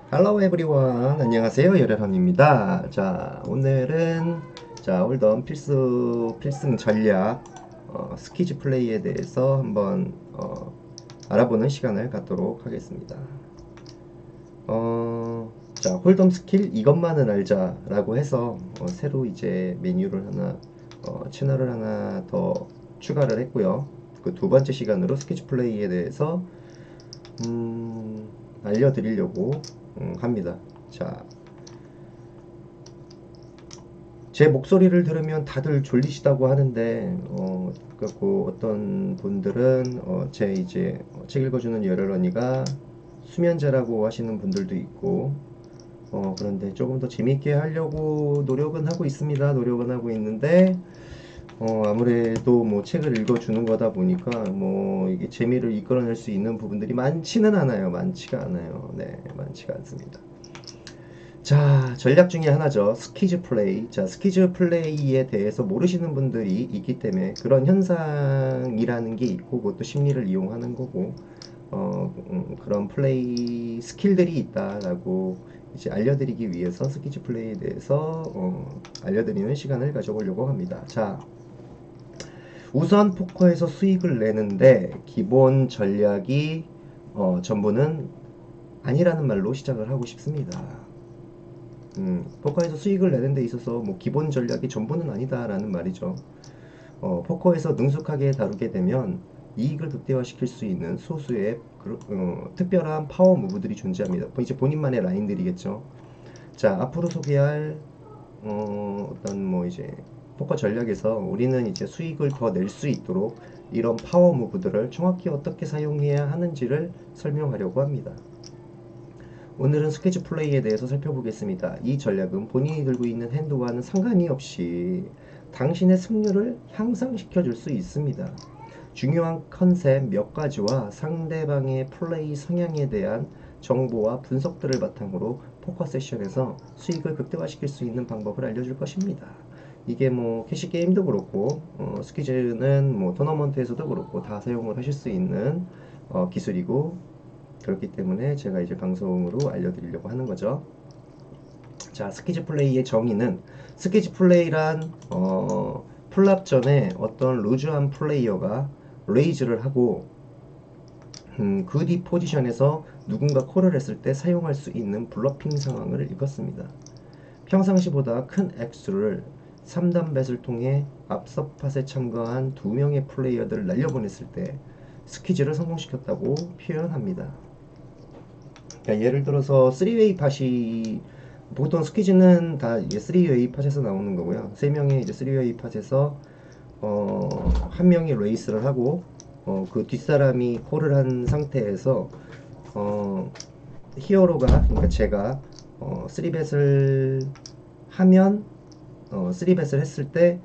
Hello everyone. 안녕하세요. 열혈함입니다. 자, 오늘은 홀덤 필승 전략 스키즈 플레이에 대해서 한번 알아보는 시간을 갖도록 하겠습니다. 홀덤 스킬 이것만은 알자라고 해서 새로 이제 메뉴를 하나 채널을 하나 더 추가를 했고요. 그 두 번째 시간으로 스키즈 플레이에 대해서 알려드리려고 합니다. 자, 제 목소리를 들으면 다들 졸리시다고 하는데, 그리고 어떤 분들은, 제 이제 책 읽어주는 열혈언니가 수면제라고 하시는 분들도 있고, 그런데 조금 더 재밌게 하려고 노력은 하고 있습니다. 노력은 하고 있는데, 아무래도 뭐 책을 읽어주는 거다 보니까 뭐 이게 재미를 이끌어낼 수 있는 부분들이 많지는 않아요. 많지가 않아요. 네, 많지가 않습니다. 자, 전략 중에 하나죠. 스키즈 플레이. 자, 스키즈 플레이에 대해서 모르시는 분들이 있기 때문에 그런 현상이라는 게 있고, 그것도 심리를 이용하는 거고, 그런 플레이 스킬들이 있다라고 이제 알려드리기 위해서 스키즈 플레이에 대해서 알려드리는 시간을 가져보려고 합니다. 자, 우선 포커에서 수익을 내는데 기본 전략이 전부는 아니라는 말로 시작을 하고 싶습니다. 포커에서 수익을 내는 데 있어서 뭐 기본 전략이 전부는 아니다라는 말이죠. 포커에서 능숙하게 다루게 되면 이익을 극대화시킬 수 있는 소수의 특별한 파워 무브들이 존재합니다. 이제 본인만의 라인들이겠죠. 자, 앞으로 소개할 어떤 뭐 이제 포커 전략에서 우리는 이제 수익을 더 낼 수 있도록 이런 파워 무브들을 정확히 어떻게 사용해야 하는지를 설명하려고 합니다. 오늘은 스케치 플레이에 대해서 살펴보겠습니다. 이 전략은 본인이 들고 있는 핸드와는 상관이 없이 당신의 승률을 향상시켜 줄 수 있습니다. 중요한 컨셉 몇 가지와 상대방의 플레이 성향에 대한 정보와 분석들을 바탕으로 포커 세션에서 수익을 극대화시킬 수 있는 방법을 알려줄 것입니다. 이게 뭐 캐시 게임도 그렇고 스퀴즈는 뭐 토너먼트에서도 그렇고 다 사용을 하실 수 있는 기술이고, 그렇기 때문에 제가 이제 방송으로 알려드리려고 하는 거죠. 자, 스키즈 플레이의 정의는, 스키즈 플레이란 풀랍 전에 어떤 루즈한 플레이어가 레이즈를 하고 그 뒤 포지션에서 누군가 콜을 했을 때 사용할 수 있는 블러핑 상황을 읽었습니다. 평상시보다 큰 액수를 3단 뱃을 통해 앞서 팟에 참가한 2명의 플레이어들을 날려보냈을 때 스퀴즈를 성공시켰다고 표현합니다. 그러니까 예를 들어서 3웨이 팟이, 보통 스퀴즈는 다 이게 3웨이 팟에서 나오는 거고요. 3명의 이제 3웨이 팟에서 한 명이 레이스를 하고 그 뒷사람이 콜을 한 상태에서 히어로가, 그러니까 제가 3뱃을 하면 3뱃을 했을 때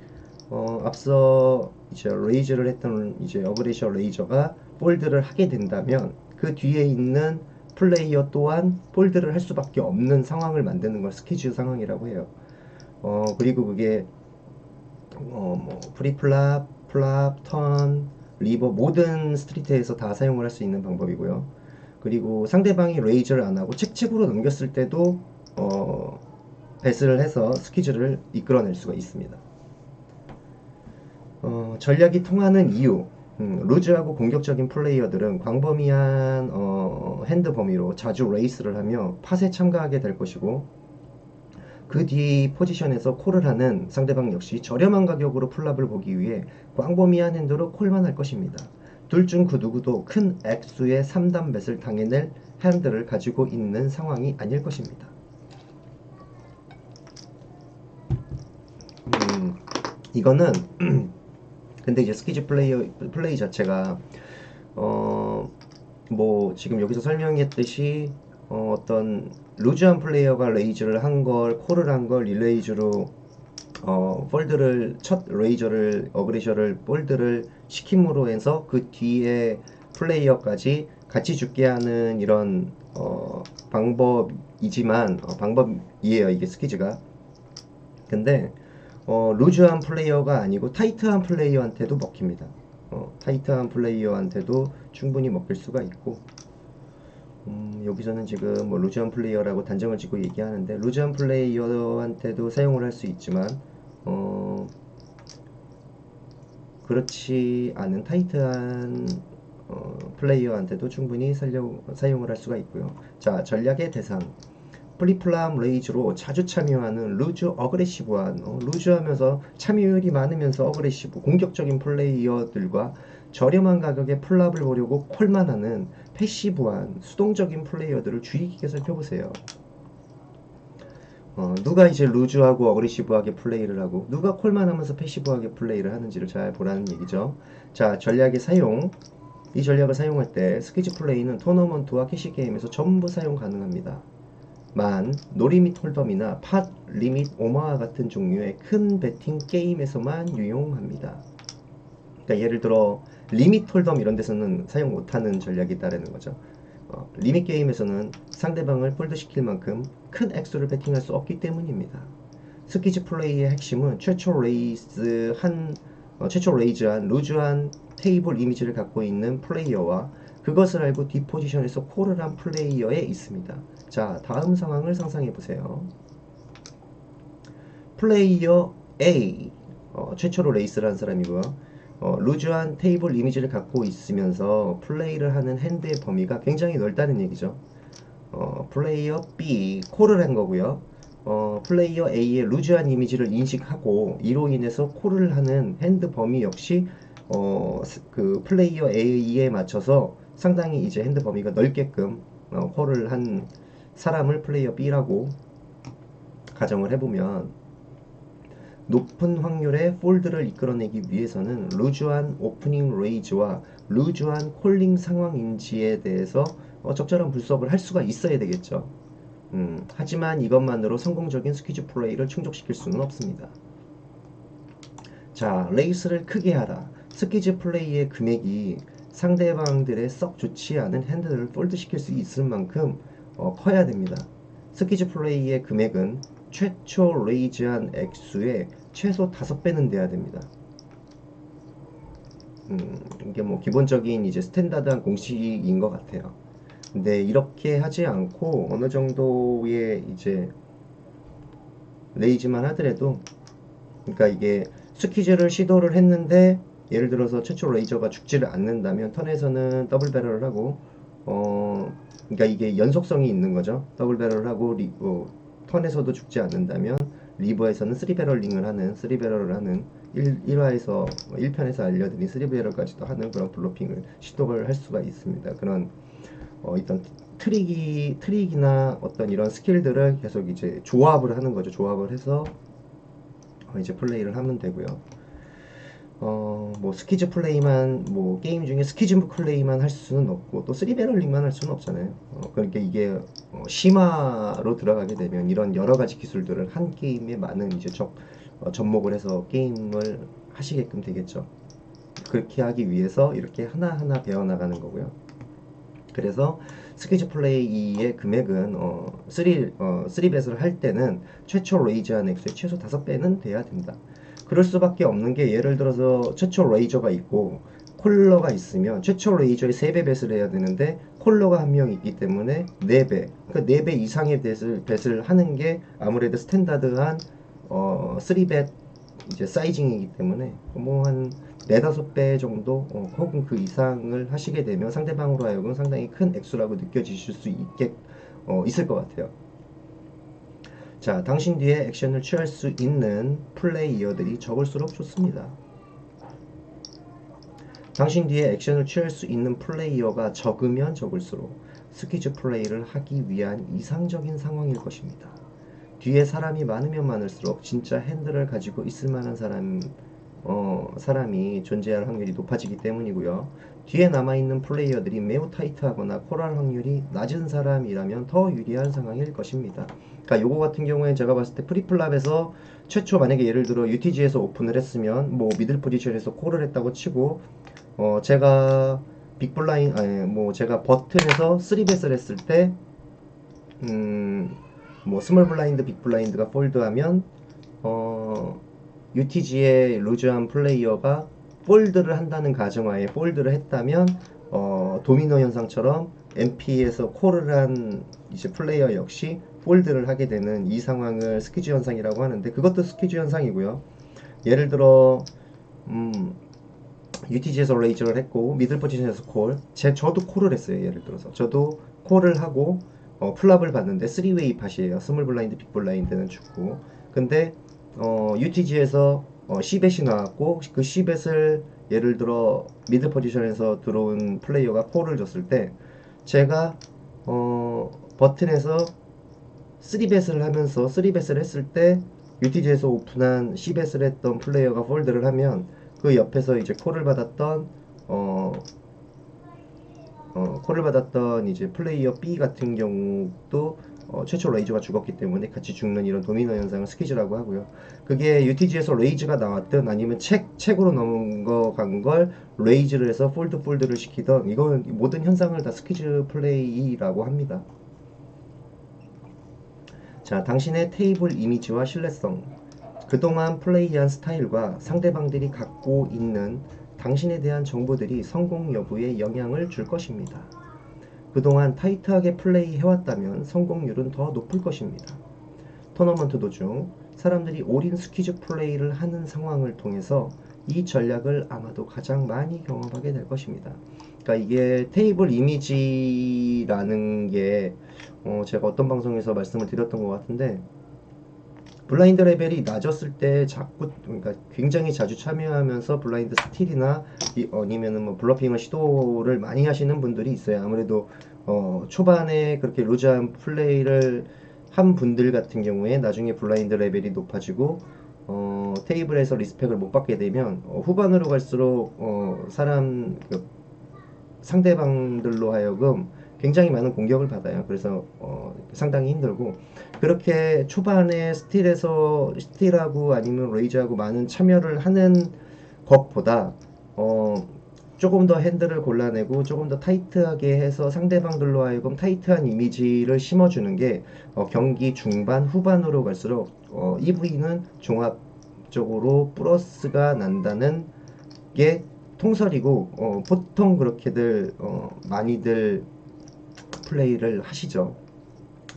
앞서 이제 레이저를 했던 이제 어그레이셔 레이저가 폴드를 하게 된다면 그 뒤에 있는 플레이어 또한 폴드를 할 수밖에 없는 상황을 만드는 걸 스퀴즈 상황이라고 해요. 그리고 그게 뭐 프리플랍, 플랍, 턴, 리버 모든 스트리트에서 다 사용을 할 수 있는 방법이고요. 그리고 상대방이 레이저를 안 하고 책으로 넘겼을 때도 배스를 해서 스퀴즈를 이끌어낼 수가 있습니다. 전략이 통하는 이유. 루즈하고 공격적인 플레이어들은 광범위한 핸드 범위로 자주 레이스를 하며 팟에 참가하게 될 것이고, 그 뒤 포지션에서 콜을 하는 상대방 역시 저렴한 가격으로 풀랍을 보기 위해 광범위한 핸드로 콜만 할 것입니다. 둘 중 그 누구도 큰 액수의 3단 뱃을 당해낼 핸드를 가지고 있는 상황이 아닐 것입니다. 이거는 근데 이제 스키즈 플레이 자체가 뭐 지금 여기서 설명했듯이 어떤 루즈한 플레이어가 레이즈를 한 걸 콜을 한 걸 릴레이즈로 폴드를 첫 레이저를 어그레셔를 폴드를 시킴으로 해서 그 뒤에 플레이어까지 같이 죽게 하는 이런 방법이지만 방법이에요, 이게 스키즈가. 근데 루즈한 플레이어가 아니고 타이트한 플레이어한테도 먹힙니다. 타이트한 플레이어한테도 충분히 먹힐 수가 있고, 여기서는 지금 뭐 루즈한 플레이어라고 단정을 짓고 얘기하는데 루즈한 플레이어한테도 사용을 할 수 있지만 어, 그렇지 않은 타이트한 플레이어한테도 충분히 사용을 할 수가 있고요. 자, 전략의 대상. 플리플람 레이즈로 자주 참여하는 루즈 어그레시브한 루즈하면서 참여율이 많으면서 어그레시브 공격적인 플레이어들과 저렴한 가격에 플랍을 보려고 콜만 하는 패시브한 수동적인 플레이어들을 주의 깊게 살펴보세요. 누가 이제 루즈하고 어그레시브하게 플레이를 하고 누가 콜만 하면서 패시브하게 플레이를 하는지를 잘 보라는 얘기죠. 자, 전략의 사용. 이 전략을 사용할 때 스퀴즈 플레이는 토너먼트와 캐시 게임에서 전부 사용 가능합니다. 만, 노리밋 홀덤이나 팟, 리밋, 오마와 같은 종류의 큰 베팅 게임에서만 유용합니다. 그러니까 예를 들어 리밋 홀덤 이런 데서는 사용 못하는 전략이 있다는 거죠. 리밋 게임에서는 상대방을 폴드시킬 만큼 큰 액수를 베팅할 수 없기 때문입니다. 스퀴즈 플레이의 핵심은 최초 레이즈한 루즈한 테이블 이미지를 갖고 있는 플레이어와 그것을 알고 뒷포지션에서 콜을 한 플레이어에 있습니다. 자, 다음 상황을 상상해 보세요. 플레이어 A, 최초로 레이스를 한 사람이고요. 루즈한 테이블 이미지를 갖고 있으면서 플레이를 하는 핸드의 범위가 굉장히 넓다는 얘기죠. 플레이어 B, 콜을 한 거고요. 플레이어 A의 루즈한 이미지를 인식하고 이로 인해서 콜을 하는 핸드 범위 역시 그 플레이어 A에 맞춰서 상당히 이제 핸드 범위가 넓게끔 콜을 한 사람을 플레이어 B라고 가정을 해보면 높은 확률의 폴드를 이끌어내기 위해서는 루즈한 오프닝 레이즈와 루즈한 콜링 상황인지에 대해서 적절한 분석을 할 수가 있어야 되겠죠. 하지만 이것만으로 성공적인 스퀴즈 플레이를 충족시킬 수는 없습니다. 자, 레이스를 크게 하라. 스퀴즈 플레이의 금액이 상대방들의 썩 좋지 않은 핸들을 폴드시킬 수 있을 만큼 커야 됩니다. 스퀴즈 플레이의 금액은 최초 레이즈한 액수의 최소 5배는 돼야 됩니다. 이게 뭐 기본적인 이제 스탠다드한 공식인 것 같아요. 근데 이렇게 하지 않고 어느 정도의 이제 레이즈만 하더라도 그러니까 이게 스퀴즈를 시도를 했는데 예를 들어서 최초 레이저가 죽지를 않는다면 턴에서는 더블 배럴을 하고 그러니까 이게 연속성이 있는 거죠. 더블 배럴을 하고 턴에서도 죽지 않는다면 리버에서는 3배럴을 하는 1화에서 1편에서 알려드린 3배럴까지도 하는 그런 블로핑을 시도를 할 수가 있습니다. 그런 일단 트릭이나 어떤 이런 스킬들을 계속 이제 조합을 하는 거죠. 조합을 해서 이제 플레이를 하면 되고요. 뭐 스퀴즈 플레이만 뭐 게임 중에 스퀴즈 플레이만 할 수는 없고 또 3배럴링만 할 수는 없잖아요. 그러니까 이게 심화로 들어가게 되면 이런 여러 가지 기술들을 한 게임에 많은 이제 접목을 해서 게임을 하시게끔 되겠죠. 그렇게 하기 위해서 이렇게 하나하나 배워나가는 거고요. 그래서 스퀴즈 플레이의 금액은 3뱃을 할 때는 최초 레이즈한 액수의 최소 5배는 돼야 된다. 그럴 수밖에 없는 게 예를 들어서 최초 레이저가 있고 콜러가 있으면 최초 레이저의 3배 뱃을 해야 되는데 콜러가 한 명 있기 때문에 4배 그러니까 4배 이상의 뱃을 하는 게 아무래도 스탠다드한 3뱃 이제 사이징이기 때문에 뭐 한 4~5배 정도 혹은 그 이상을 하시게 되면 상대방으로 하여금 상당히 큰 액수라고 느껴지실 수 있을 것 같아요. 자, 당신 뒤에 액션을 취할 수 있는 플레이어들이 적을수록 좋습니다. 당신 뒤에 액션을 취할 수 있는 플레이어가 적으면 적을수록 스퀴즈 플레이를 하기 위한 이상적인 상황일 것입니다. 뒤에 사람이 많으면 많을수록 진짜 핸들을 가지고 있을 만한 사람이 존재할 확률이 높아지기 때문이고요. 뒤에 남아있는 플레이어들이 매우 타이트하거나 콜할 확률이 낮은 사람이라면 더 유리한 상황일 것입니다. 그러니까 요거 같은 경우에 제가 봤을 때 프리플랍에서 최초 만약에 예를 들어 UTG에서 오픈을 했으면 뭐 미들 포지션에서 콜을 했다고 치고 제가 빅블라인 아니 뭐 제가 버튼에서 3벳을 했을 때 뭐 스몰 블라인드 빅 블라인드가 폴드하면 UTG의 루즈한 플레이어가 폴드를 한다는 가정하에 폴드를 했다면 도미노 현상처럼 MP에서 콜을 한 이제 플레이어 역시 폴드를 하게 되는 이 상황을 스퀴즈 현상이라고 하는데, 그것도 스퀴즈 현상이고요. 예를 들어 음, UTG에서 레이저를 했고 미들 포지션에서 콜, 저도 콜을 했어요. 예를 들어서 저도 콜을 하고 플랍을 봤는데 3웨이 팟이에요. 스몰 블라인드, 빅 블라인드는 죽고. 근데 UTG에서 C벳이 나왔고, 그 C벳을 예를 들어 미들 포지션에서 들어온 플레이어가 콜을 줬을 때, 제가 버튼에서 3벳을 하면서 3벳을 했을 때 UTG에서 오픈한 C벳을 했던 플레이어가 폴드를 하면, 그 옆에서 이제 어, 콜을 받았던 이제 플레이어 B 같은 경우도 최초 레이저가 죽었기 때문에 같이 죽는 이런 도미노 현상을 스퀴즈라고 하고요. 그게 UTG에서 레이즈가 나왔든 아니면 책으로 넘어간 걸 레이즈를 해서 폴드를 시키던, 이건 모든 현상을 다 스퀴즈 플레이라고 합니다. 자, 당신의 테이블 이미지와 신뢰성, 그동안 플레이한 스타일과 상대방들이 갖고 있는 당신에 대한 정보들이 성공 여부에 영향을 줄 것입니다. 그동안 타이트하게 플레이해왔다면 성공률은 더 높을 것입니다. 토너먼트 도중 사람들이 올인 스퀴즈 플레이를 하는 상황을 통해서 이 전략을 아마도 가장 많이 경험하게 될 것입니다. 그러니까 이게 테이블 이미지라는 게 제가 어떤 방송에서 말씀을 드렸던 것 같은데, 블라인드 레벨이 낮았을 때 자꾸, 그러니까 굉장히 자주 참여하면서 블라인드 스틸이나 아니면은 뭐 블러핑을 시도를 많이 하시는 분들이 있어요. 아무래도 초반에 그렇게 루즈한 플레이를 한 분들 같은 경우에 나중에 블라인드 레벨이 높아지고 테이블에서 리스펙을 못 받게 되면 후반으로 갈수록 상대방들로 하여금 굉장히 많은 공격을 받아요. 그래서 상당히 힘들고, 그렇게 초반에 스틸하고 아니면 레이즈하고 많은 참여를 하는 것보다 어, 조금 더 핸들을 골라내고 조금 더 타이트하게 해서 상대방들로 하여금 타이트한 이미지를 심어주는 게 경기 중반 후반으로 갈수록 EV는 종합적으로 플러스가 난다는 게 통설이고, 보통 그렇게들 많이들 플레이를 하시죠.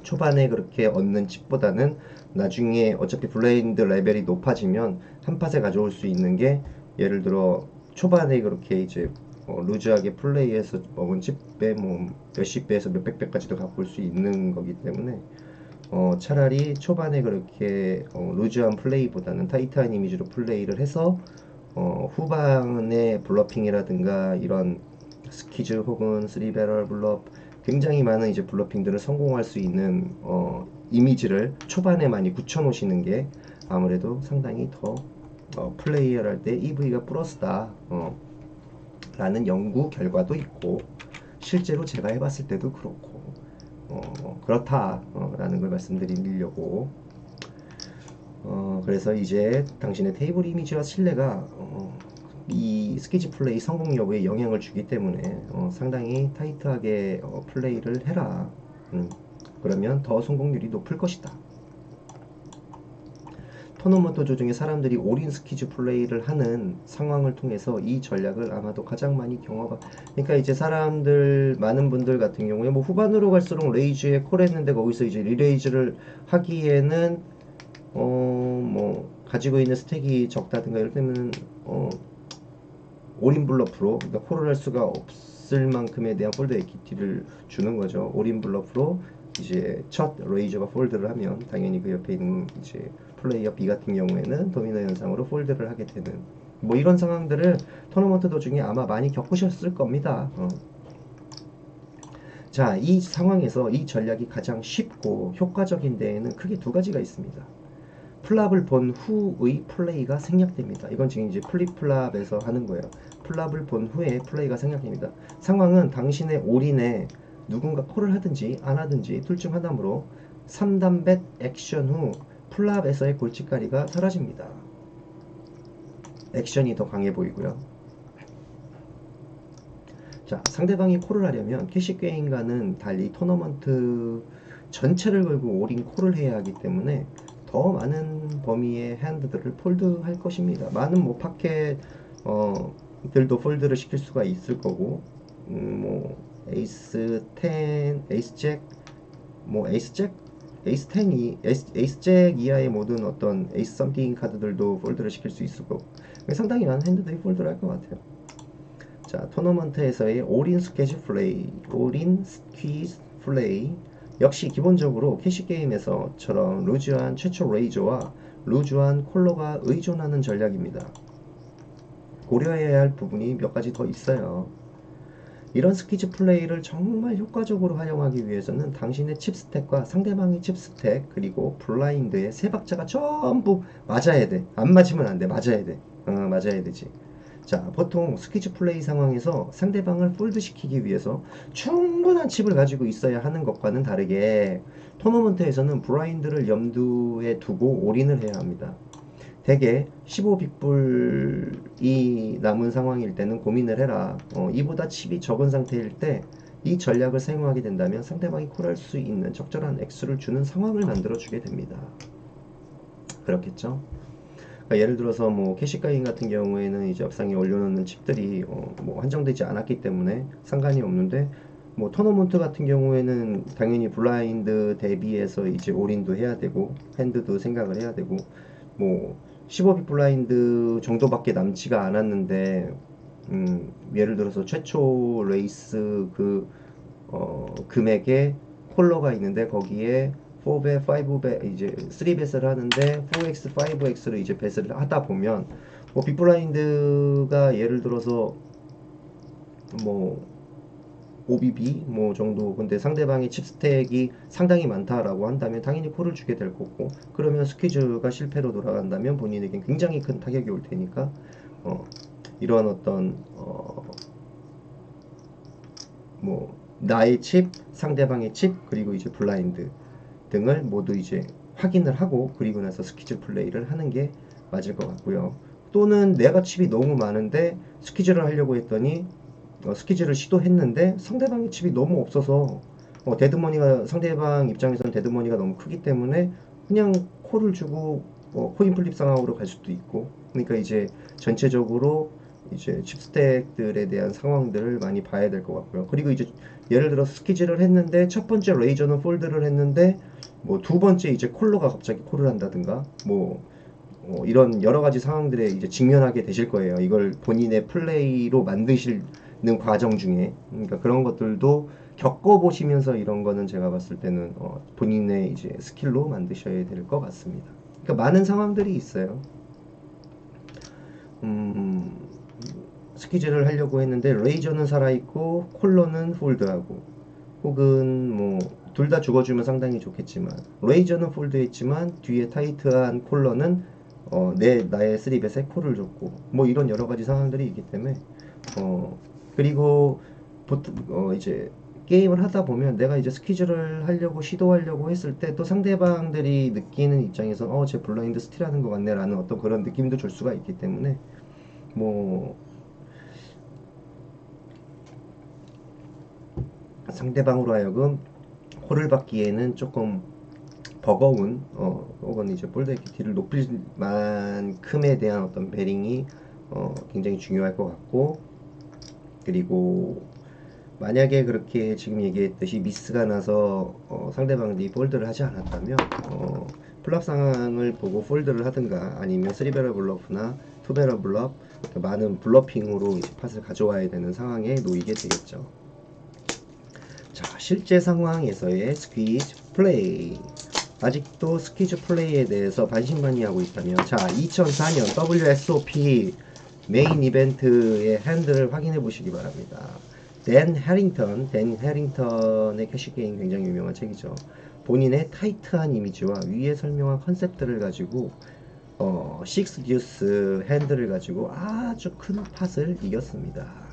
초반에 그렇게 얻는 칩보다는 나중에 어차피 블레인드 레벨이 높아지면 한 팟에 가져올 수 있는 게, 예를 들어 초반에 그렇게 이제 루즈하게 플레이해서 먹은 칩배 뭐 몇십 배에서 몇백 배까지도 갖고 올 수 있는 거기 때문에 차라리 초반에 그렇게 루즈한 플레이보다는 타이트한 이미지로 플레이를 해서 후반에 블러핑이라든가 이런 스퀴즈 혹은 3배럴 블러, 굉장히 많은 이제 블러핑들을 성공할 수 있는 이미지를 초반에 많이 굳혀 놓으시는 게 아무래도 상당히 더 플레이를 할 때 EV가 플러스다 라는 연구 결과도 있고, 실제로 제가 해봤을 때도 그렇고 그렇다 라는 걸 말씀드리려고. 그래서 이제 당신의 테이블 이미지와 신뢰가 이 스퀴즈 플레이 성공 여부에 영향을 주기 때문에 상당히 타이트하게 플레이를 해라. 그러면 더 성공률이 높을 것이다. 토너먼트 조중에 사람들이 올인 스퀴즈 플레이를 하는 상황을 통해서 이 전략을 아마도 가장 많이 그러니까 이제 사람들 많은 분들 같은 경우에 뭐 후반으로 갈수록 레이즈에 콜했는데 거기서 이제 리레이즈를 하기에는 뭐 가지고 있는 스택이 적다든가 이럴 때는 올인 블러프로, 그러니까 콜을 할 수가 없을 만큼에 대한 폴드 에퀴티를 주는 거죠. 올인 블러프로 이제 첫 레이저가 폴드를 하면 당연히 그 옆에 있는 이제 플레이어 B 같은 경우에는 도미너 현상으로 폴드를 하게 되는, 뭐 이런 상황들을 토너먼트 도중에 아마 많이 겪으셨을 겁니다. 자, 이 상황에서 이 전략이 가장 쉽고 효과적인 데에는 크게 두 가지가 있습니다. 플랍을 본 후의 플레이가 생략됩니다. 이건 지금 이제 플립플랍에서 하는 거예요. 플랍을 본 후에 플레이가 생략됩니다. 상황은 당신의 올인에 누군가 콜을 하든지 안 하든지 둘 중 하나므로 3단벳 액션 후 플랍에서의 골칫거리가 사라집니다. 액션이 더 강해 보이고요. 자, 상대방이 콜을 하려면 캐시 게임과는 달리 토너먼트 전체를 걸고 올인 콜을 해야 하기 때문에 더 많은 범위의 핸드들을 폴드할 것입니다. 많은 뭐 파켓 들도 폴드를 시킬 수가 있을 거고, 뭐 에이스 10, 에이스 잭, 뭐 에이스 잭, 에이스 10이 에이스 잭 이하의 모든 어떤 에이스 썸띵 카드들도 폴드를 시킬 수 있을 거고 상당히 많은 핸드들이 폴드를 할 것 같아요. 자, 토너먼트에서의 올인 스퀴즈 플레이, 올인 스퀴즈 플레이 역시 기본적으로 캐시 게임에서처럼 루즈한 최초 레이저와 루즈한 콜러가 의존하는 전략입니다. 고려해야 할 부분이 몇 가지 더 있어요. 이런 스퀴즈 플레이를 정말 효과적으로 활용하기 위해서는 당신의 칩 스택과 상대방의 칩 스택 그리고 블라인드의 세 박자가 전부 맞아야 돼. 안 맞으면 안 돼. 맞아야 돼. 맞아야 되지. 자, 보통 스퀴즈 플레이 상황에서 상대방을 폴드 시키기 위해서 충분한 칩을 가지고 있어야 하는 것과는 다르게 토너먼트에서는 블라인드를 염두에 두고 올인을 해야 합니다. 대개 15빅불이 남은 상황일 때는 고민을 해라. 이보다 칩이 적은 상태일 때 이 전략을 사용하게 된다면 상대방이 콜할 수 있는 적절한 액수를 주는 상황을 만들어 주게 됩니다. 그렇겠죠? 그러니까 예를 들어서 뭐 캐시가인 같은 경우에는 이제 업상에 올려놓는 칩들이 뭐 한정되지 않았기 때문에 상관이 없는데 뭐 토너먼트 같은 경우에는 당연히 블라인드 대비해서 이제 올인도 해야 되고 핸드도 생각을 해야 되고 뭐 15빅 블라인드 정도밖에 남지가 않았는데 예를 들어서 최초 레이스 금액에 콜러가 있는데 거기에 4배, 5배, 이제 3배스를 하는데 4x, 5x를 이제 배스를 하다 보면 뭐 빅블라인드가 예를 들어서 뭐 5BB 뭐 정도 근데 상대방의 칩 스택이 상당히 많다라고 한다면 당연히 콜을 주게 될 거고 그러면 스퀴즈가 실패로 돌아간다면 본인에겐 굉장히 큰 타격이 올 테니까 이러한 어떤 뭐 나의 칩, 상대방의 칩 그리고 이제 블라인드 등을 모두 이제 확인을 하고 그리고 나서 스퀴즈 플레이를 하는 게 맞을 것 같고요. 또는 내가 칩이 너무 많은데 스퀴즈를 하려고 했더니 스퀴즈를 시도했는데 상대방의 칩이 너무 없어서 데드머니가 상대방 입장에서는 데드머니가 너무 크기 때문에 그냥 콜을 주고 코인 플립 상황으로 갈 수도 있고 그러니까 이제 전체적으로 이제 칩스택들에 대한 상황들을 많이 봐야 될 것 같고요. 그리고 이제 예를 들어 스퀴즈를 했는데 첫 번째 레이저는 폴드를 했는데 뭐 두 번째 이제 콜러가 갑자기 콜을 한다든가 뭐 이런 여러 가지 상황들에 이제 직면하게 되실 거예요. 이걸 본인의 플레이로 만드시는 과정 중에 그러니까 그런 것들도 겪어보시면서 이런 거는 제가 봤을 때는 본인의 이제 스킬로 만드셔야 될 것 같습니다. 그러니까 많은 상황들이 있어요. 스퀴즈를 하려고 했는데 레이저는 살아있고 콜러는 폴드하고 혹은 뭐 둘 다 죽어주면 상당히 좋겠지만 레이저는 폴드했지만 뒤에 타이트한 콜러는 나의 3벳에 콜을 줬고 뭐 이런 여러 가지 상황들이 있기 때문에 그리고 보통 이제 게임을 하다 보면 내가 이제 스퀴즈를 하려고 시도하려고 했을 때 또 상대방들이 느끼는 입장에서 제 블라인드 스틸하는 것 같네 라는 어떤 그런 느낌도 줄 수가 있기 때문에 뭐 상대방으로 하여금 콜을 받기에는 조금 버거운 혹은 이제 볼드 에퀴티를 높일 만큼에 대한 어떤 베링이 굉장히 중요할 것 같고 그리고 만약에 그렇게 지금 얘기했듯이 미스가 나서 상대방이 폴드를 하지 않았다면 플랍 상황을 보고 폴드를 하든가 아니면 3배럴 블러프나 2배럴 블러프 많은 블러핑으로 이제 팟을 가져와야 되는 상황에 놓이게 되겠죠. 자, 실제 상황에서의 스퀴즈 플레이. 아직도 스퀴즈 플레이에 대해서 반신반의하고 있다면 자, 2004년 WSOP 메인 이벤트의 핸들을 확인해 보시기 바랍니다. 댄 해링턴의 캐시게임 굉장히 유명한 책이죠. 본인의 타이트한 이미지와 위에 설명한 컨셉들을 가지고 식스 듀스 핸들을 가지고 아주 큰 팟을 이겼습니다.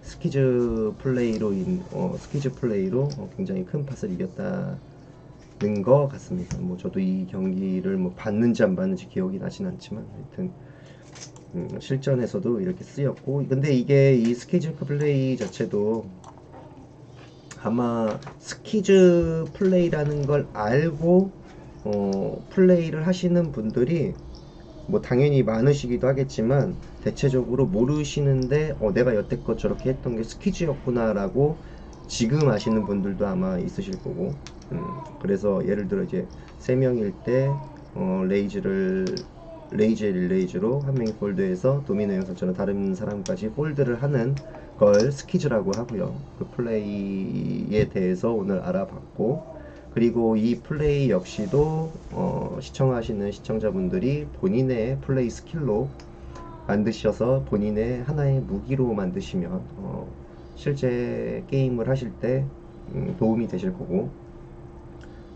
스퀴즈 플레이로 굉장히 큰 팟을 이겼다는 것 같습니다. 뭐 저도 이 경기를 뭐 봤는지 안 봤는지 기억이 나진 않지만 하여튼 실전에서도 이렇게 쓰였고 근데 이게 이 스퀴즈 플레이 자체도 아마 스퀴즈 플레이라는 걸 알고 플레이를 하시는 분들이 뭐 당연히 많으시기도 하겠지만 대체적으로 모르시는데 내가 여태껏 저렇게 했던 게 스퀴즈였구나라고 지금 아시는 분들도 아마 있으실 거고 그래서 예를 들어 이제 세 명일 때 레이즈로 한 명이 폴드해서 도미노 영상처럼 다른 사람까지 폴드를 하는 걸 스퀴즈라고 하고요. 그 플레이에 대해서 오늘 알아봤고 그리고 이 플레이 역시도 시청하시는 시청자분들이 본인의 플레이 스킬로 만드셔서 본인의 하나의 무기로 만드시면 실제 게임을 하실 때 도움이 되실 거고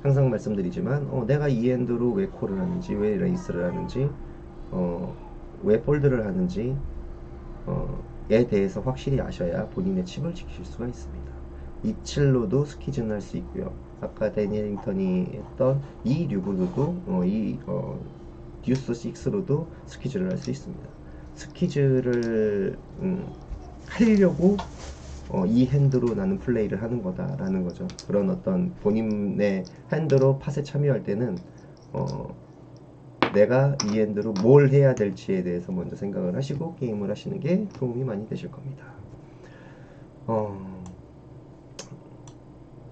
항상 말씀드리지만 내가 이 엔드로 왜 콜을 하는지 왜 레이스를 하는지 왜 폴드를 하는지 에 대해서 확실히 아셔야 본인의 칩을 지키실 수가 있습니다. 이 칠로도 스퀴즈는 할 수 있고요. 아까 데니링턴이 했던 이 류브로도 듀스 6로도 스퀴즈를 할 수 있습니다. 스퀴즈를 하려고 이 핸드로 나는 플레이를 하는 거다라는 거죠. 그런 어떤 본인의 핸드로 팟에 참여할 때는 내가 이 핸드로 뭘 해야 될지에 대해서 먼저 생각을 하시고 게임을 하시는 게 도움이 많이 되실 겁니다.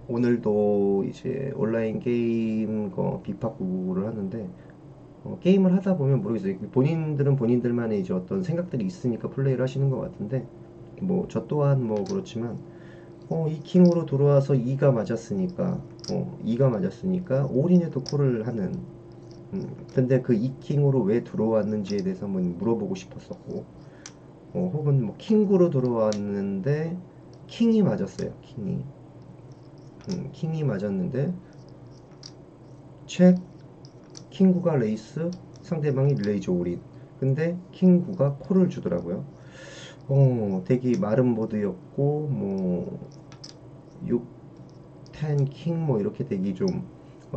오늘도 이제 온라인 게임 비팟 구구를 하는데 게임을 하다 보면 모르겠어요. 본인들은 본인들만의 이제 어떤 생각들이 있으니까 플레이를 하시는 것 같은데 뭐 저 또한 뭐 그렇지만 이 킹으로 들어와서 2가 맞았으니까 2가 맞았으니까 올인해도 콜을 하는 근데 그 이 킹으로 왜 들어왔는지에 대해서 한번 물어보고 싶었었고 혹은 뭐 킹구로 들어왔는데 킹이 맞았어요. 킹이 맞았는데 책 킹구가 레이스 상대방이 레이저 올인 근데 킹구가 콜을 주더라고요. 되게 마른 보드였고 뭐 6, 10, 킹 뭐 이렇게 되기 좀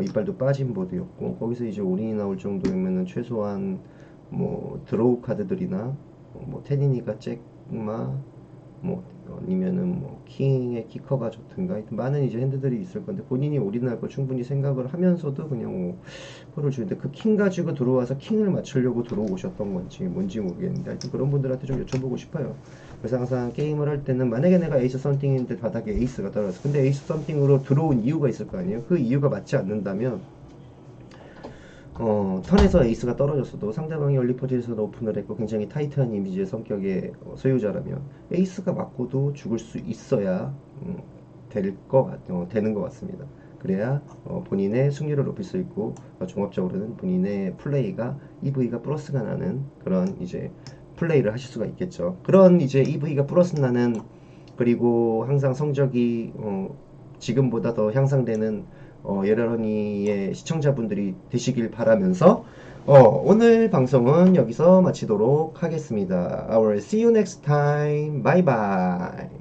이빨도 빠진 보드였고 거기서 이제 올인이 나올 정도면은 최소한 뭐 드로우 카드들이나 뭐 테니니가 잭마 뭐 아니면은 뭐 킹의 키커가 좋든가 하여튼 많은 이제 핸드들이 있을 건데 본인이 올인할 걸 충분히 생각을 하면서도 그냥 콜을 주는데 그 킹 가지고 들어와서 킹을 맞추려고 들어오셨던 건지 뭔지 모르겠는데 하여튼 그런 분들한테 좀 여쭤보고 싶어요. 그래서 항상 게임을 할 때는 만약에 내가 에이스 썸띵인데 바닥에 에이스가 떨어졌어. 근데 에이스 썸띵으로 들어온 이유가 있을 거 아니에요. 그 이유가 맞지 않는다면 턴에서 에이스가 떨어졌어도 상대방이 얼리포지에서 오픈을 했고 굉장히 타이트한 이미지의 성격의 소유자라면 에이스가 맞고도 죽을 수 있어야 되는 것 같습니다. 그래야 본인의 승률을 높일 수 있고 종합적으로는 본인의 플레이가 EV가 플러스가 나는 그런 이제 플레이를 하실 수가 있겠죠. 그런 이제 EV가 플러스 나는 그리고 항상 성적이 지금보다 더 향상되는 예러러니의 시청자분들이 되시길 바라면서 오늘 방송은 여기서 마치도록 하겠습니다. I will see you next time. Bye bye.